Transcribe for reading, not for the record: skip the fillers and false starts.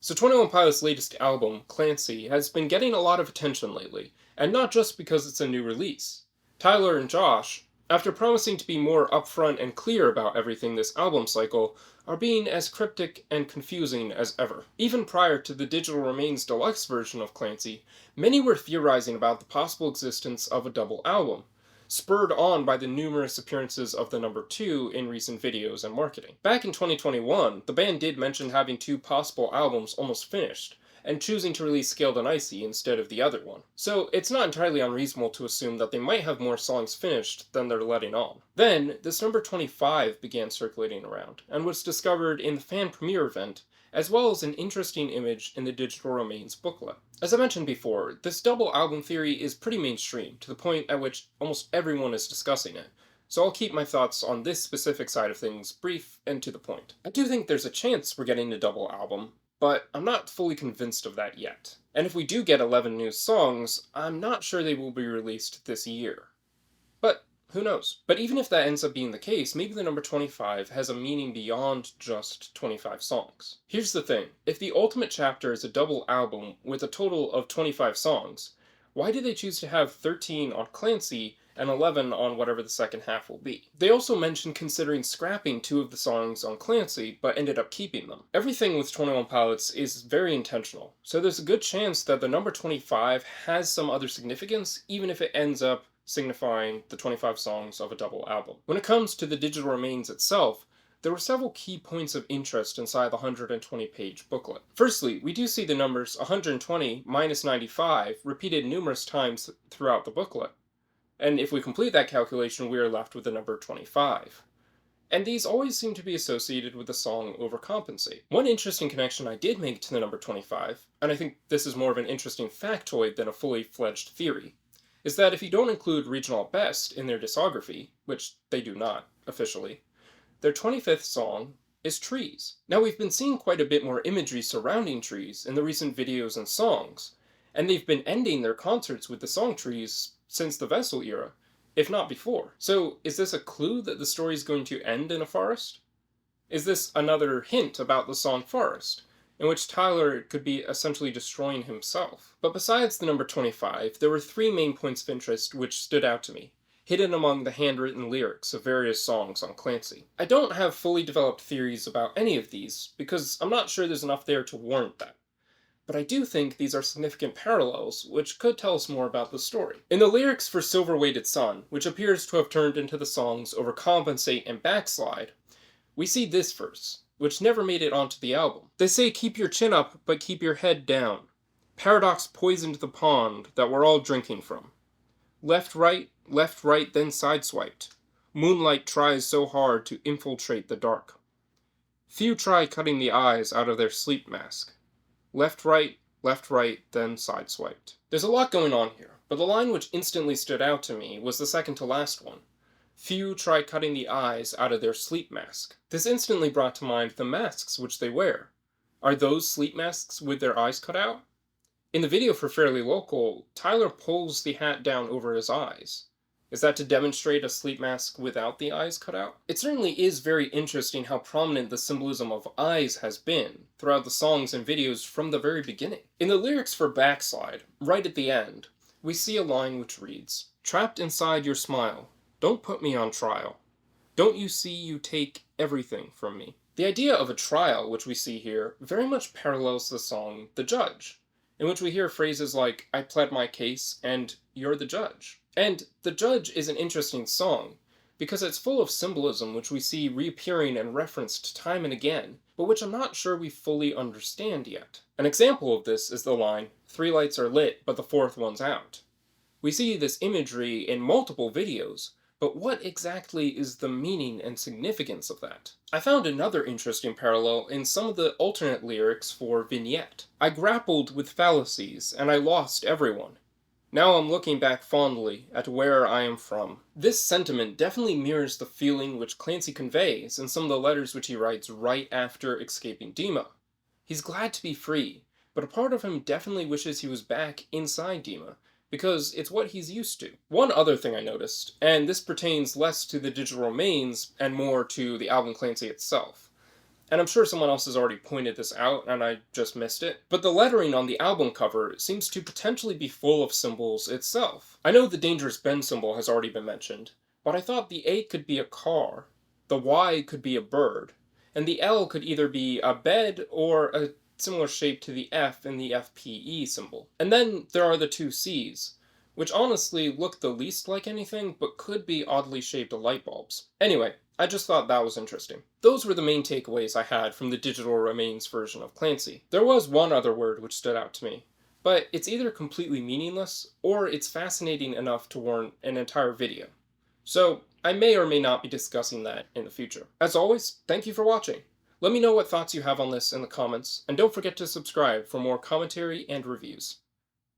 So 21 Pilots' latest album, Clancy, has been getting a lot of attention lately, and not just because it's a new release. Tyler and Josh, after promising to be more upfront and clear about everything this album cycle, are being as cryptic and confusing as ever. Even prior to the Digital Remains deluxe version of Clancy, many were theorizing about the possible existence of a double album, spurred on by the numerous appearances of the number 2 in recent videos and marketing. Back in 2021, the band did mention having 2 possible albums almost finished, and choosing to release C.L.A.N.C.Y instead of the other one. So it's not entirely unreasonable to assume that they might have more songs finished than they're letting on. Then, this number 25 began circulating around, and was discovered in the fan premiere event, as well as an interesting image in the Digital Remains booklet. As I mentioned before, this double album theory is pretty mainstream, to the point at which almost everyone is discussing it, so I'll keep my thoughts on this specific side of things brief and to the point. I do think there's a chance we're getting a double album, but I'm not fully convinced of that yet. And if we do get 11 new songs, I'm not sure they will be released this year. But who knows? But even if that ends up being the case, maybe the number 25 has a meaning beyond just 25 songs. Here's the thing, if the ultimate chapter is a double album with a total of 25 songs, why did they choose to have 13 on Clancy and 11 on whatever the second half will be? They also mentioned considering scrapping 2 of the songs on Clancy, but ended up keeping them. Everything with 21 Pilots is very intentional, so there's a good chance that the number 25 has some other significance, even if it ends up signifying the 25 songs of a double album. When it comes to the Digital Remains itself, there were several key points of interest inside the 120-page booklet. Firstly, we do see the numbers 120 minus 95 repeated numerous times throughout the booklet, and if we complete that calculation, we are left with the number 25. And these always seem to be associated with the song Overcompensate. One interesting connection I did make to the number 25, and I think this is more of an interesting factoid than a fully fledged theory, is that if you don't include Regional Best in their discography, which they do not, officially, their 25th song is Trees. Now, we've been seeing quite a bit more imagery surrounding trees in the recent videos and songs, and they've been ending their concerts with the song Trees since the Vessel era, if not before. So, is this a clue that the story is going to end in a forest? Is this another hint about the song Forest, in which Tyler could be essentially destroying himself? But besides the number 25, there were 3 main points of interest which stood out to me, hidden among the handwritten lyrics of various songs on Clancy. I don't have fully developed theories about any of these, because I'm not sure there's enough there to warrant that. But I do think these are significant parallels, which could tell us more about the story. In the lyrics for Silver Weighted Sun, which appears to have turned into the songs Overcompensate and Backslide, we see this verse, which never made it onto the album. They say keep your chin up, but keep your head down. Paradox poisoned the pond that we're all drinking from. Left, right, then sideswiped. Moonlight tries so hard to infiltrate the dark. Few try cutting the eyes out of their sleep mask. Left, right, then sideswiped. There's a lot going on here, but the line which instantly stood out to me was the second to last one. Few try cutting the eyes out of their sleep mask. This instantly brought to mind the masks which they wear. Are those sleep masks with their eyes cut out? In the video for Fairly Local, Tyler pulls the hat down over his eyes. Is that to demonstrate a sleep mask without the eyes cut out? It certainly is very interesting how prominent the symbolism of eyes has been throughout the songs and videos from the very beginning. In the lyrics for Backslide, right at the end, we see a line which reads, "Trapped inside your smile, don't put me on trial. Don't you see you take everything from me?" The idea of a trial, which we see here, very much parallels the song The Judge, in which we hear phrases like, "I pled my case," and "You're the judge." And The Judge is an interesting song, because it's full of symbolism which we see reappearing and referenced time and again, but which I'm not sure we fully understand yet. An example of this is the line, "3 lights are lit, but the 4th one's out." We see this imagery in multiple videos, but what exactly is the meaning and significance of that? I found another interesting parallel in some of the alternate lyrics for Vignette. "I grappled with fallacies, and I lost everyone. Now I'm looking back fondly at where I am from." This sentiment definitely mirrors the feeling which Clancy conveys in some of the letters which he writes right after escaping Dima. He's glad to be free, but a part of him definitely wishes he was back inside Dima, because it's what he's used to. One other thing I noticed, and this pertains less to the Digital Remains and more to the album Clancy itself, and I'm sure someone else has already pointed this out and I just missed it, but the lettering on the album cover seems to potentially be full of symbols itself. I know the Dangerous Ben symbol has already been mentioned, but I thought the A could be a car, the Y could be a bird, and the L could either be a bed or a similar shape to the F in the FPE symbol. And then there are the two C's, which honestly look the least like anything, but could be oddly shaped light bulbs. Anyway, I just thought that was interesting. Those were the main takeaways I had from the Digital Remains version of Clancy. There was one other word which stood out to me, but it's either completely meaningless, or it's fascinating enough to warrant an entire video. So, I may or may not be discussing that in the future. As always, thank you for watching. Let me know what thoughts you have on this in the comments, and don't forget to subscribe for more commentary and reviews.